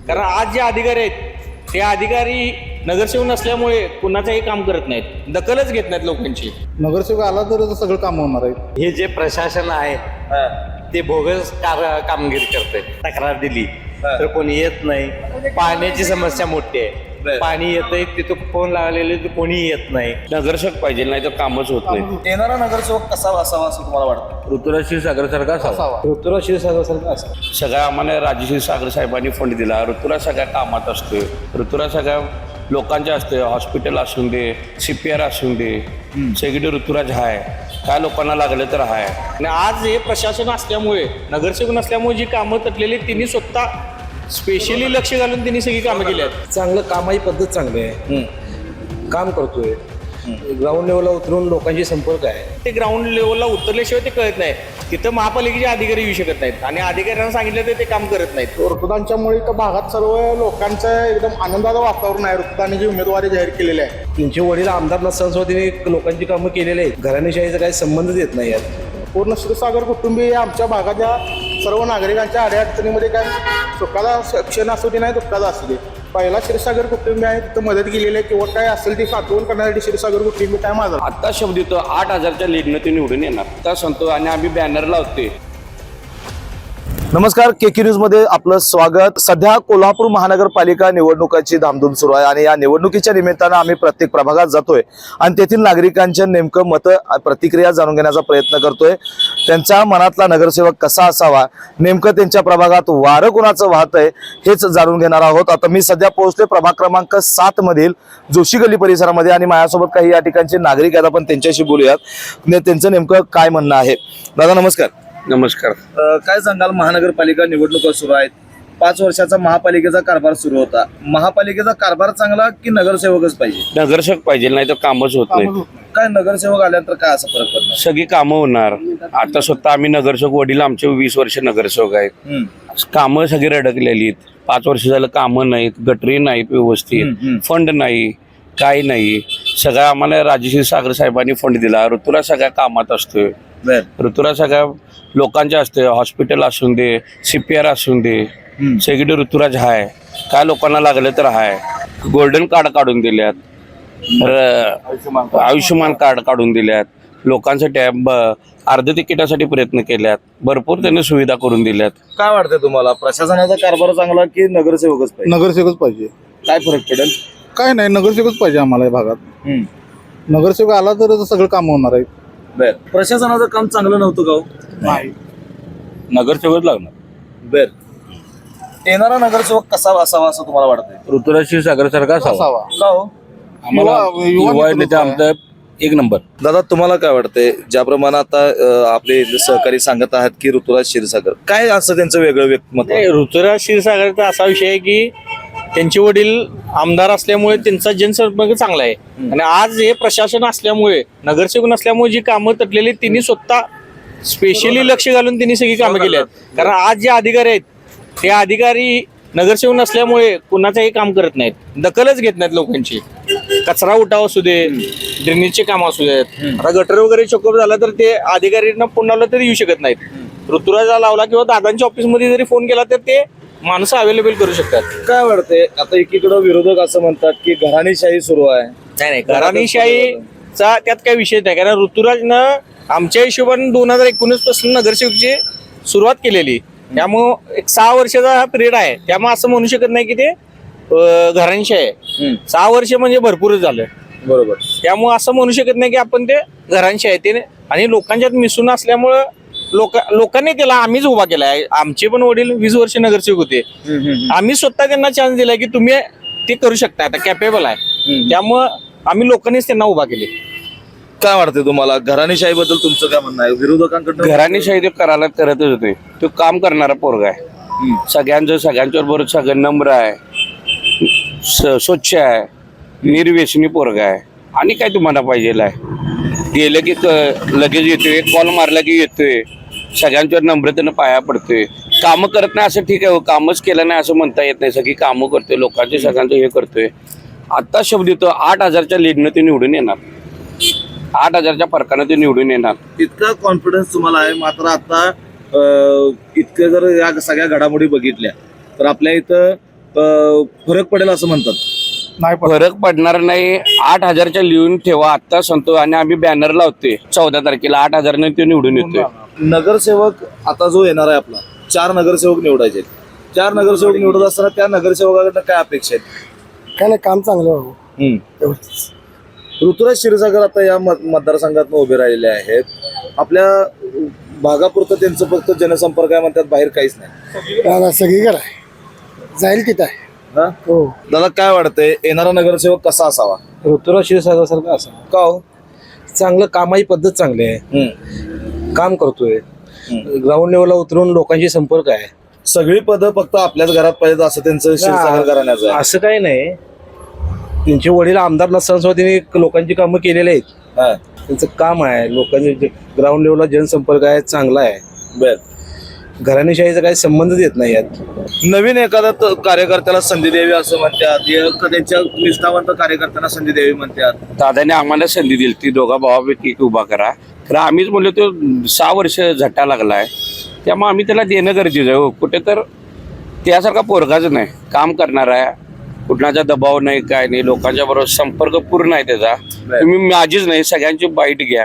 कारण आज जे अधिकारी आहेत ते अधिकारी नगरसेवक नसल्यामुळे कुणाचंही काम करत नाहीत, दखलच घेत नाहीत लोकांची. नगरसेवक आला तर सगळं काम होणार आहे. हे जे प्रशासन आहे ते बोगस कामगिरी करते. तक्रार दिली तर कोणी येत नाही. पाण्याची समस्या मोठी आहे. पाणी येतंय तिथं फोन लावलेले तर कोणी येत नाही. नगरसेवक पाहिजे, नाही तर कामच होत नाही. येणारा नगरसेवक कसा असावा असं तुम्हाला वाटतं? ऋतुराज क्षीरसागरसारखा असावा. ऋतुराज क्षीरसागरसारखा असावा. सगळ्या आम्हाला राजश्री सागर साहेबांनी फंड दिला. ऋतुराज सगळ्या कामात असतोय. ऋतुराज सगळ्या लोकांच्या असते. हॉस्पिटल असून दे, CPR असून दे, सगळीकडे ऋतुराज आहे. काय लोकांना लागलं तर आहे. आणि आज हे प्रशासन असल्यामुळे, नगरसेवक नसल्यामुळे जी कामं तटलेली तिने स्वतः स्पेशली लक्ष घालून त्यांनी सगळी कामं केली आहेत. चांगलं कामाची पद्धत चांगली आहे. काम करतोय. ग्राउंड लेवलला उतरून लोकांशी संपर्क आहे. ते ग्राउंड लेवलला उतरल्याशिवाय ते कळत नाही. तिथं महापालिकेचे अधिकारी येऊ शकत नाहीत आणि अधिकाऱ्यांना सांगितलं तर ते काम करत नाहीत. ऋतुदानच्यामुळे त्या भागात सर्व लोकांचं एकदम आनंदाचं वातावरण आहे. ऋतुदाने जी उमेदवारी जाहीर केलेली आहे, त्यांचे वडील आमदार नसताना त्यांनी लोकांची कामं केलेली आहेत. घराणेशाहीचा काही संबंधच येत नाही यात. पूर्ण क्षीरसागर कुटुंबीय आमच्या भागाच्या सर्व नागरिकांच्या अडीअडचणीमध्ये काय सुखाचा क्षण असू दे नाही दुःखाचा असू दे, पहिला क्षीरसागर कुटुंबी आहे तिथं मदत केलेली आहे किंवा काय असेल ती साठवून करण्यासाठी क्षीरसागर कुटुंबी काय माझा. आता शब्द येतो 8,000च्या लीडनं ते निवडून येणार आता सांगतो. आणि आम्ही बॅनर लावतोय. नमस्कार, KK न्यूजमध्ये आपलं स्वागत. सध्या कोल्हापूर महानगरपालिका निवडणुकाची धामधूम सुरू आहे आणि या निवडणुकीच्या निमित्तानं आम्ही प्रत्येक प्रभागात जातोय आणि तेथील नागरिकांच्या नेमकं मतं प्रतिक्रिया जाणून घेण्याचा प्रयत्न करतोय. त्यांच्या मनातला नगरसेवक कसा असावा, नेमकं त्यांच्या प्रभागात वारं कुणाचं वाहतंय हेच जाणून घेणार आहोत. आता मी सध्या पोहोचलोय प्रभाग क्रमांक 7 मधील जोशी गल्ली परिसरामध्ये आणि माझ्यासोबत काही या ठिकाणचे नागरिक आहेत. आपण त्यांच्याशी बोलूयात, त्यांचं नेमकं काय म्हणणं आहे. दादा नमस्कार. नमस्कार. काय सांगाल? महानगरपालिका निवडणुका सुरू आहेत. 5 वर्षाचा महापालिकेचा कारभार सुरू होता. महापालिकेचा कारभार चांगला की नगरसेवकच पाहिजे? नगरसेवक पाहिजे, नाही तर कामच होत नाही. काय नगरसेवक आल्यानंतर काय असा फरक पडणार? सगळी कामं होणार. आता स्वतः आम्ही नगरसेवक, वडील आमचे 20 वर्ष नगरसेवक आहेत. कामं सगळी रडकलेली आहेत. 5 वर्ष झालं कामं नाहीत, गटरी नाहीत व्यवस्थित, फंड नाही, काही नाही. सगळ्या आम्हाला राजश्री सागर साहेबांनी फंड दिला. ऋतुराज सगळ्या कामात असतोय. ऋतुराज सगळ्या लोकांच्या असते. हॉस्पिटल असून दे, CPR असून दे, सगळीकडे ऋतुराज आहे. काय लोकांना लागलं तर आहे. गोल्डन कार्ड काढून दिल्यात, आयुष्यमान कार्ड काढून दिल्यात. लोकांसाठी अर्ध तिकिटासाठी प्रयत्न केल्यात. भरपूर त्यांनी सुविधा करून दिल्यात. काय वाटतं तुम्हाला? प्रशासनाचा कारभार चांगला की नगरसेवकच पाहिजे? नगरसेवकच पाहिजे. काय फरक पडेल? काय नाही, नगरसेवकच पाहिजे आम्हाला या भागात. नगरसेवक आला तर सगळं काम होणार आहे. प्रशासनाचं काम चांगलं नव्हतं का? नाही, नगरसेवक लागणार. येणारा नगरसेवक कसा असावा असं तुम्हाला वाटतंय? ऋतुराज क्षीरसागरसारखा असावा. का हो? युवा नेते आमचा एक नंबर. दादा तुम्हाला काय वाटतंय? ज्याप्रमाणे आता आपले सहकारी सांगत आहात की ऋतुराज क्षीरसागर, काय असं त्यांचं वेगळं व्यक्तिमत्व? ऋतुराज क्षीरसागरचा असा विषय आहे की त्यांचे वडील आमदार असल्यामुळे त्यांचा जनसंपर्क चांगला आहे. आणि आज हे प्रशासन असल्यामुळे, नगरसेवक नसल्यामुळे जी कामं तटलेली तिने स्वतः स्पेशली लक्ष घालून त्यांनी सगळी कामं केली आहेत. कारण आज जे अधिकारी आहेत ते अधिकारी नगरसेवक नसल्यामुळे कुणाचंही काम करत नाहीत, दखलच घेत नाहीत लोकांची. कचरा उठाव असू दे, ड्रेनेजचे काम असू देत. आता गटर वगैरे चोकअप झाला तर ते अधिकाऱ्यांना फोन लावला तरी येऊ शकत नाहीत. ऋतुराजला लावला किंवा दादांच्या ऑफिसमध्ये जरी फोन केला तर ते माणसं अवेलेबल करू शकतात. काय वाटतंय? आता एकीकडे विरोधक असं म्हणतात की घराणेशाही सुरू आहे. नाही, घराणेशाहीचा त्यात काही विषय नाही. कारण ऋतुराजनं आमच्या हिशोबाने 2019 पासून नगरसेवकची सुरुवात केलेली. त्यामुळं एक 6 वर्षाचा हा पिरियड आहे. त्यामुळे असं म्हणू शकत नाही की ते घराणेशाही आहे. 6 वर्ष म्हणजे भरपूरच झालं. बरोबर. त्यामुळं असं म्हणू शकत नाही की आपण ते घराणेशाही आहे. ते आणि लोकांच्यात मिसळून असल्यामुळं लोकांनी त्याला आम्हीच उभा केलाय. आमचे पण वडील 20 वर्ष नगरसेवक होते. आम्ही स्वतः त्यांना चान्स दिलाय की तुम्ही ते करू शकता, आता कॅपेबल आहे. त्यामुळं आम्ही लोकांनीच त्यांना उभा केले. काय वाटतंय तुम्हाला? घराणेशाही बद्दल तुमचं काय म्हणणं आहे? विरोधकांकडून घराणेशाही ते करायला करतच होते. तो काम करणारा पोरगा आहे. सगळ्यांच्या बरोबर सगळं नम्र आहे, स्वच्छ आहे, निर्व्यसनी पोरगा आहे. आणि काय तुम्हाला पाहिजे आहे? गेलं की लगेच येतोय, कॉल मारला की येतोय, सगळ्यांच्यावर नम्रतेनं पाया पडतोय. कामं करत नाही असं ठीक आहे, कामच केलं नाही असं म्हणता येत नाही. सगळी कामं करतोय, लोकांचे सगळ्यांचं हे करतोय. आता शब्द येतो 8,000च्या लीडनं ते निवडून येणार. 8,000च्या फरकानं ते निवडून येणार. इतका कॉन्फिडन्स तुम्हाला आहे. मात्र आता इतके जर या सगळ्या घडामोडी बघितल्या तर आपल्या इथं फरक पडेल असं म्हणतात. नाही फरक पडणार नाही. 8,000च्या लिहून ठेवा आत्ता सांगतो आणि आम्ही बॅनर लावतोय 14 तारखेला 8,000 ते निवडून येतोय. नगरसेवक आता जो येणार आहे आपला 4 नगरसेवक निवडायचे. 4 नगरसेवक निवडत असताना त्या नगरसेवकाकडनं काय अपेक्षा आहेत? काय नाही, काम चांगलं व्हावं एवढंच. ऋतुराज क्षीरसागर आता या मतदारसंघात उभे राहिलेले आहेत. आपल्या भागापुरतं त्यांचं फक्त जनसंपर्क आहे म्हणतात, बाहेर काहीच नाही. नाही, सगळीकडे आहे, जाईल तिथं आहे. हा? हो, दादा काय वाटतंय येणारा नगरसेवक कसा असावा? ऋतुराज क्षीरसागर सारखं असं का हो? चांगलं कामाची पद्धत चांगली आहे, काम करतोय, ग्राउंड लेवलला उतरून लोकांशी संपर्क आहे. सगळी पदं फक्त आपल्याच घरात पाहिजे असं त्यांचं क्षीरसागर घराण्याचं आहे. असं काही नाही. त्यांचे वडील आमदार नसताना सुद्धा त्यांनी लोकांची कामं केलेली आहेत. हा. त्यांचं काम आहे, लोकांचे ग्राउंड लेवलला जनसंपर्क आहे, चांगला आहे. बर. घराणेशाहीचा काही संबंधच येत नाही यात. नवीन एखाद्या कार्यकर्त्याला संधी द्यावी असं म्हणतात, त्यांच्या निष्ठावंत कार्यकर्त्यांना संधी द्यावी म्हणतात. दादाने आम्हाला संधी दिली ती दोघा भावापैकी एक उभा करा, तर आम्हीच म्हणलो तो 6 वर्ष झटा लागलाय, त्यामुळे आम्ही त्याला देणं गरजेचं आहे. कुठे तर त्यासारखा पोरगाच नाही, काम करणार आहे, कुठलाचा दबाव नाही, काय नाही, लोकांच्या बरोबर संपर्क पूर्ण आहे त्याचा. तुम्ही माझीच नाही सगळ्यांची बाईट घ्या.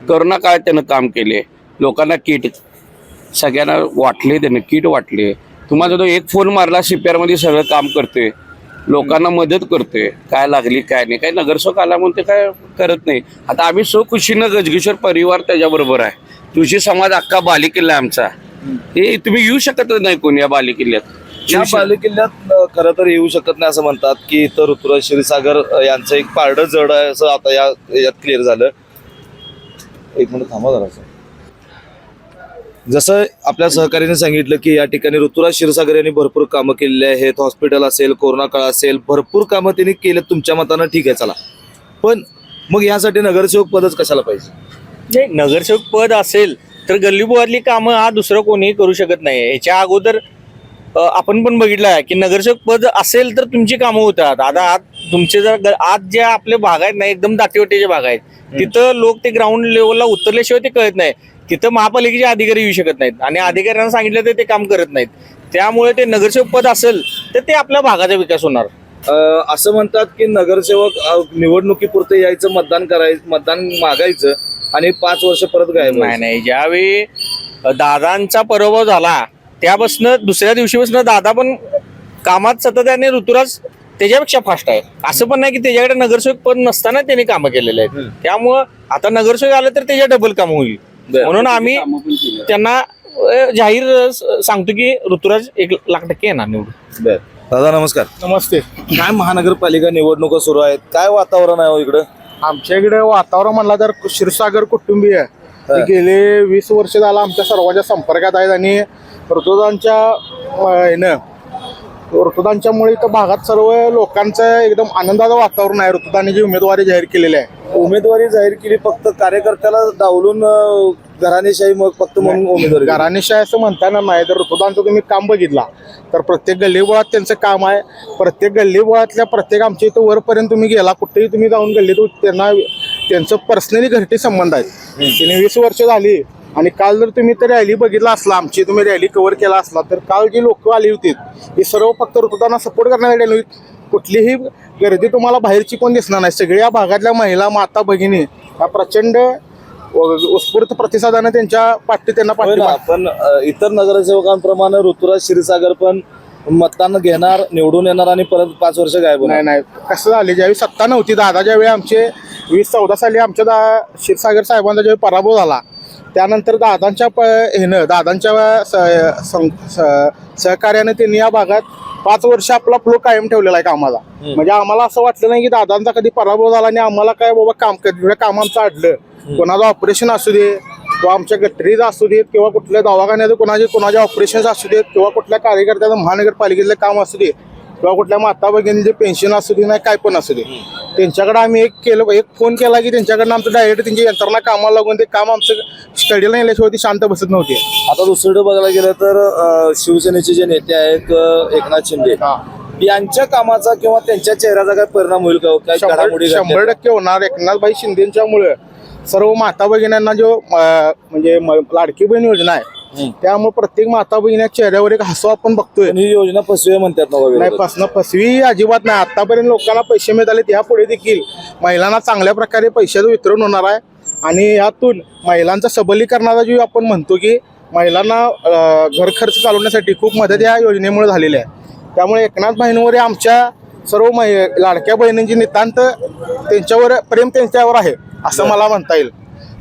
कोरोना काळात त्यानं काम केले, लोकांना किट सगळ्यांना वाटले, त्याने किट वाटले. तुम्हाला तो एक फोन मारला CPR मध्ये सगळं काम करते, लोकांना मदत करते, काय लागली काय नाही. काय नगरसेवक आला म्हणून ते काय करत नाही. आता आम्ही खुशीनं गजगेश्वर परिवार त्याच्याबरोबर आहे. तुळशी समाज अख्खा बालेकिल्ला आमचा, हे तुम्ही येऊ शकत नाही कोणी या बालेकिल्ल्यात. या बालेकिल्ल्यात खरं तर येऊ शकत नाही असं म्हणतात की इथं ऋतुराज क्षीरसागर यांचं एक पारडं जड आहे असं आता यात क्लिअर झालं. एक मिनिट थांबा जरा. जसं आपल्या सहकार्याने सांगितलं की या ठिकाणी ऋतुराज क्षीरसागर यांनी भरपूर कामं केलेली आहेत. हॉस्पिटल असेल, कोरोना काळ असेल, भरपूर कामं त्यांनी केलेत. तुमच्या मतानं ठीक आहे, चला. पण मग यासाठी नगरसेवक पदच कशाला पाहिजे? नाही, नगरसेवक पद असेल तर गल्लीबोळातली कामं हा दुसरं कोणीही करू शकत नाही. याच्या अगोदर आपण पण बघितलं आहे की नगरसेवक पद असेल तर तुमची कामं होतात. आता आज तुमचे जर आज ज्या आपले भाग आहेत ना, एकदम दाटीवाटीचे भाग आहेत, तिथं लोक ते ग्राउंड लेवलला उतरल्याशिवाय ते कळत नाही. तिथं महापालिकेचे अधिकारी येऊ शकत नाहीत आणि अधिकाऱ्यांना सांगितलं तर ते काम करत नाहीत. त्यामुळे ते नगरसेवक पद असेल तर ते आपल्या भागाचा विकास होणार. असं म्हणतात की नगरसेवक निवडणुकीपुरते यायचं, मतदान मागायचं आणि 5 वर्ष परत गायब. नाही, ज्यावेळी दादांचा पराभव झाला त्यापासून दुसऱ्या दिवशीपासून दादा पण कामात सतत आहे आणि ऋतुराज त्याच्यापेक्षा फास्ट आहे. असं पण नाही की त्याच्याकडे नगरसेवक पद नसताना त्यांनी कामं केलेले आहेत. त्यामुळं आता नगरसेवक आलं तर त्याच्या डबल काम होईल. म्हणून आम्ही त्यांना जाहीर सांगतो की ऋतुराज 1,00,000% येणार निवडून. दादा नमस्कार. नमस्ते. काय महानगरपालिका निवडणुका सुरू आहेत, काय वातावरण आहे इकडं? आमच्या इकडे वातावरण म्हणलं तर क्षीरसागर कुटुंबीय ते गेले 20 वर्ष झालं आमच्या सर्वांच्या संपर्कात आहेत आणि ऋतुदानच्यामुळे इथं भागात सर्व लोकांचं एकदम आनंदाचं वातावरण आहे. ऋतुदानी जी उमेदवारी जाहीर केलेली आहे, उमेदवारी जाहीर केली, फक्त कार्यकर्त्याला डावलून घराणेशाही मग फक्त म्हणून उमेदवारी. घराणेशाही असं म्हणताना नाही, तर ऋतुदानचं तुम्ही काम बघितला तर प्रत्येक गल्लीबोळात त्यांचं काम आहे. प्रत्येक गल्लीबोळातल्या प्रत्येक आमच्या इथं वरपर्यंत तुम्ही गेला, कुठेही तुम्ही जाऊन गल्लीत त्यांचं पर्सनली घरटी संबंध आहेत. त्यांनी 20 वर्ष झाली. आणि काल जर तुम्ही तर रॅली बघितला असला, आमची तुम्ही रॅली कव्हर केला असला, तर काल जी लोक आली होती ही सर्व फक्त ऋतुदाना सपोर्ट करण्यासाठी आली होती. कुठलीही गर्दी तुम्हाला बाहेरची कोण दिसणार नाही. सगळ्या भागातल्या महिला, माता, भगिनी हा प्रचंड उत्स्फूर्त प्रतिसादाने त्यांच्या त्यांना पाठिंबा. पण इतर नगरसेवकांप्रमाणे ऋतुराज क्षीरसागर पण मतदान घेणार, निवडून येणार आणि परत 5 वर्ष गायब होणार. नाही, कसं झाले, ज्यावेळी सत्ता नव्हती दादाच्या वेळी आमचे 2014 साली आमच्या क्षीरसागर साहेबांचा ज्यावेळी पराभव झाला, त्यानंतर दादांच्या सहकार्याने त्यांनी या भागात 5 वर्ष आपला फ्लो कायम ठेवलेला आहे कामाला. म्हणजे आम्हाला असं वाटलं नाही की दादांचा कधी पराभव झाला आणि आम्हाला काय बाबा काम आमचं अडलं. कोणाचं ऑपरेशन असू दे किंवा आमच्या गटरीज असू देत किंवा कुठल्या दवाखान्यात कोणाचे ऑपरेशन असू देत किंवा कुठल्या कार्यकर्त्याचं महानगरपालिकेतलं काम असू दे किंवा कुठल्या माता भगिनीचे पेन्शन असू दे, नाही काय पण असू दे, त्यांच्याकडे आम्ही एक फोन केला की त्यांच्याकडनं आमचं डायरेक्ट त्यांची यंत्रणा कामाला लागून ते काम आमचं स्टडीला नेल्याशिवाय ती शांत बसत नव्हती. आता दुसरीकडे बघायला गेलं तर शिवसेनेचे जे नेते आहेत एकनाथ शिंदे यांच्या कामाचा किंवा त्यांच्या चेहऱ्याचा काय परिणाम होईल का? काय 100% होणार. एकनाथभाई शिंदेच्यामुळे सर्व माता भगिनींना जो म्हणजे लाडकी बहीण योजना आहे त्यामुळे प्रत्येक माता बहिणी चेहऱ्यावर एक हसू आपण बघतोय. पण ही योजना फसवी म्हणतात ना बाबा. नाही, फसवी अजिबात नाही. आतापर्यंत लोकांना पैसे मिळाले, यापुढे देखील महिलांना चांगल्या प्रकारे पैशाचं वितरण होणार आहे. आणि यातून महिलांचं सबलीकरणाचा जो आपण म्हणतो की महिलांना घर खर्च चालवण्यासाठी खूप मदत या योजनेमुळे झालेली आहे. त्यामुळे एकनाथ भाईंवर आमच्या सर्व लाडक्या बहिणींची नितांत त्यांच्यावर प्रेम त्यांच्यावर आहे असं मला म्हणता येईल.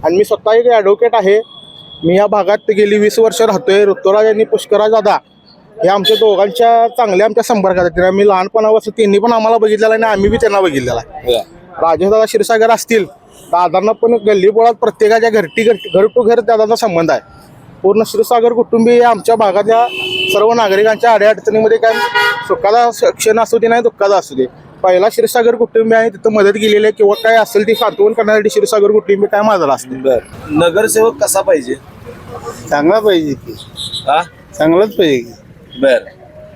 आणि मी स्वतः एक ॲडव्होकेट आहे. मी या भागात गेली 20 वर्ष राहतोय. ऋतुराज आणि पुष्कराज दादा हे आमच्या दोघांच्या चांगल्या आमच्या संपर्कात आहेत. आम्ही लहानपणापासून त्यांनी पण आम्हाला बघितलेला आहे आणि आम्ही बी त्यांना बघितलेला आहे. राजेशदादा क्षीरसागर असतील, दादांना पण गल्लीबोळात प्रत्येकाच्या घर टू घर दादांचा संबंध आहे. पूर्ण क्षीरसागर कुटुंबीय आमच्या भागातल्या सर्व नागरिकांच्या अडीअडचणीमध्ये काय सुखाचा क्षण असू दे नाही दुःखाचा असू दे, पहिला क्षीरसागर कुटुंबी आहे तिथं मदत केलेली आहे किंवा काय असेल ती साठवण करण्यासाठी क्षीरसागर कुटुंबी काय माझा असते. नगरसेवक कसा पाहिजे? चांगला पाहिजे की, हा चांगलाच पाहिजे की. बर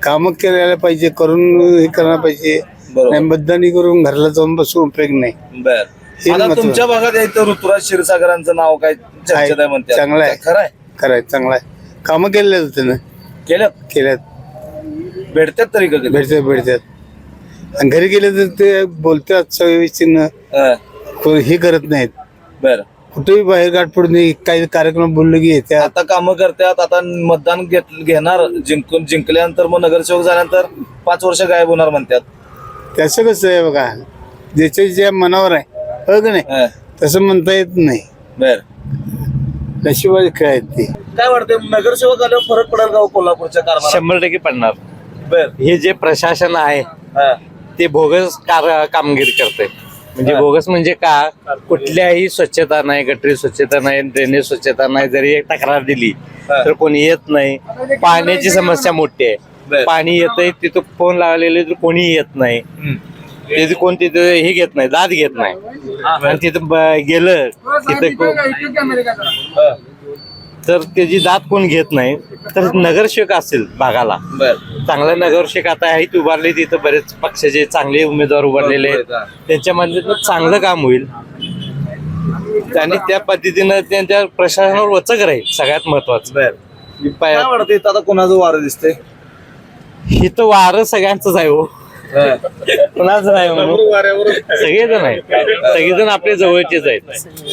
कामं करायला पाहिजे, करून हे करायला पाहिजे. बरोबर. नाही मतदानी करून घराला जाऊन बसून उपयोग नाही. बर हे आता महत्त्वाचं. तुमच्या भागात आहे तर ऋतुराज क्षीरसागरांचं नाव काय चर्चेत आहे म्हणतात. चांगलं आहे. खरं आहे? करायचं चांगला आहे. कामं केलेले होते ना, केल्यात भेटतात तरी कधी? भेटतात आणि घरी गेले तर ते बोलतात सविस्तीनं, हे करत नाहीत. बर कुठेही बाहेर गाठ पडून काही कार्यक्रम बोलले की येतात. आता कामं करतात. आता मतदान घेणार, जिंकल्यानंतर मग नगरसेवक झाल्यानंतर 5 वर्ष गायब होणार म्हणतात. त्याचं कसं आहे बघा, ज्याच्या मनावर आहे हो का नाही, तसं म्हणता येत नाही. बर नशिबाचे खेळ आहेत ते. काय वाटतंय नगरसेवक आल्यावर फरक पडेल का हो कोल्हापूरच्या कारभारात? 100% पडणार. बर हे जे प्रशासन आहे ते बोगस कामगिरी करते. म्हणजे बोगस म्हणजे का, कुठल्याही स्वच्छता नाही, गटरी स्वच्छता नाही, ड्रेनेज स्वच्छता नाही. जरी एक तक्रार दिली तर कोणी येत नाही. पाण्याची समस्या मोठी आहे. पाणी येतंय तिथं फोन लावलेले तर कोणी येत नाही. तिथे कोण तिथं हे घेत नाही, दाद घेत नाही. आणि तिथं गेलं तिथं तर त्याची दाद कोण घेत नाही. तर नगरसेवक असेल भागाला चांगला नगरसेवक आता आहेत उभारले, तिथं बरेच पक्षाचे चांगले उमेदवार उभारलेले आहेत. त्यांच्यामध्ये चांगलं काम होईल आणि त्या पद्धतीनं त्यांच्या प्रशासनावर वचक राहील. सगळ्यात महत्वाचं काय वाटतंय आता कोणाचं वारं दिसतंय? ही तर वारं सगळ्यांचंच आहे हो, कुणाचं नाही म्हणून. सगळेजण आहेत, सगळेजण आपले जवळचेच आहेत,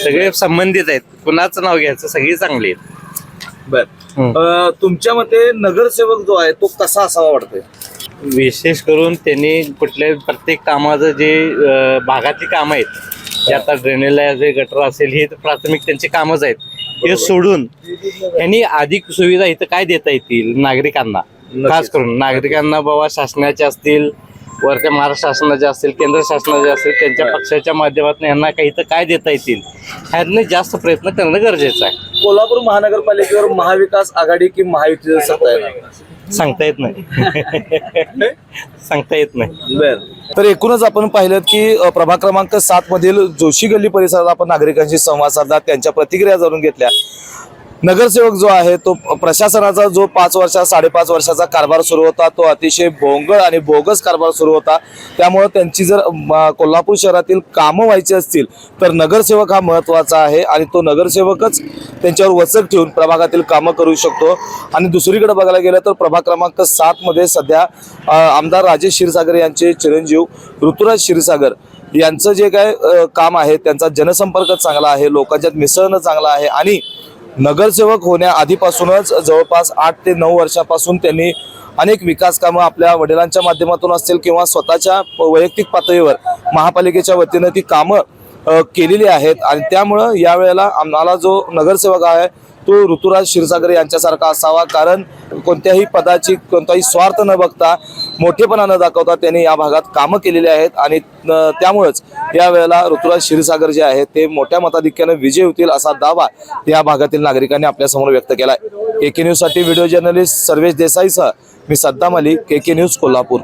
सगळे संबंधित आहेत. कुणाचं नाव घ्यायचं, सगळे चांगले आहेत. बर तुमच्या मते नगरसेवक जो आहे तो कसा असावा वाटतंय? विशेष करून त्यांनी प्रत्येक कामाचं जे भागातली कामं आहेत, जे आता ड्रेनेजला जे गटर असेल हे प्राथमिक त्यांची कामच आहेत. हे सोडून यांनी अधिक सुविधा इथं काय देता येतील नागरिकांना, खास करून नागरिकांना बाबा शासनाच्या असतील, वरच्या महाराष्ट्र शासनाचे असतील, केंद्र शासनाचे असतील, त्यांच्या पक्षाच्या माध्यमातून यांना काही तर काय देता येतील ह्याने जास्त प्रयत्न करणं गरजेचं आहे. कोल्हापूर महानगरपालिकेवर महाविकास आघाडी की महायुतीचं सत्ता आहे? सांगता येत नाही. सांगता येत नाही. बर तर एकूणच आपण पाहिलं की प्रभाग क्रमांक 7 मधील जोशी गल्ली परिसरात आपण नागरिकांशी संवाद साधला, त्यांच्या प्रतिक्रिया जाणून घेतल्या. नगरसेवक जो आहे तो प्रशासनाचा जो 5 वर्षा 5.5 वर्षाचा कारभार सुरू होता तो अतिशय भोंगळ आणि बोगस कारभार सुरू होता. त्यामुळे त्यांची जर कोल्हापूर शहरातील कामं व्हायची असतील तर नगरसेवक हा महत्त्वाचा आहे आणि तो नगरसेवकच त्यांच्यावर वचक ठेवून प्रभागातील कामं करू शकतो. आणि दुसरीकडे बघायला गेलं तर प्रभाग क्रमांक 7 मध्ये सध्या आमदार राजेश क्षीरसागर यांचे चिरंजीव ऋतुराज क्षीरसागर यांचं जे काय काम आहे, त्यांचा जनसंपर्क चांगला आहे, लोकांच्यात मिसळणं चांगलं आहे आणि नगरसेवक होण्याआधीपासूनच जवळपास 8 ते 9 वर्षापासून त्यांनी अनेक विकास कामं आपल्या वडिलांच्या माध्यमातून असतील किंवा स्वतःच्या वैयक्तिक पातळीवर महापालिकेच्या वतीनं ती कामं केलेली आहेत. आणि त्यामुळं यावेळेला आम्हाला जो नगरसेवक आहे तो ऋतुराज क्षीरसागर यांच्यासारखा असावा, कारण कोणत्याही पदाची कोणताही स्वार्थ न बघता मोठेपणा न दाखवता त्यांनी या भागात कामं केलेली आहेत आणि त्यामुळेच यावेळेला ऋतुराज क्षीरसागर जे आहेत ते मोठ्या मताधिक्याने विजय होतील असा दावा या भागातील नागरिकांनी आपल्यासमोर व्यक्त केला आहे. KK न्यूज साठी व्हिडिओ जर्नलिस्ट सर्वेश देसाईसह मी सद्दाम अली, KK न्यूज कोल्हापूर.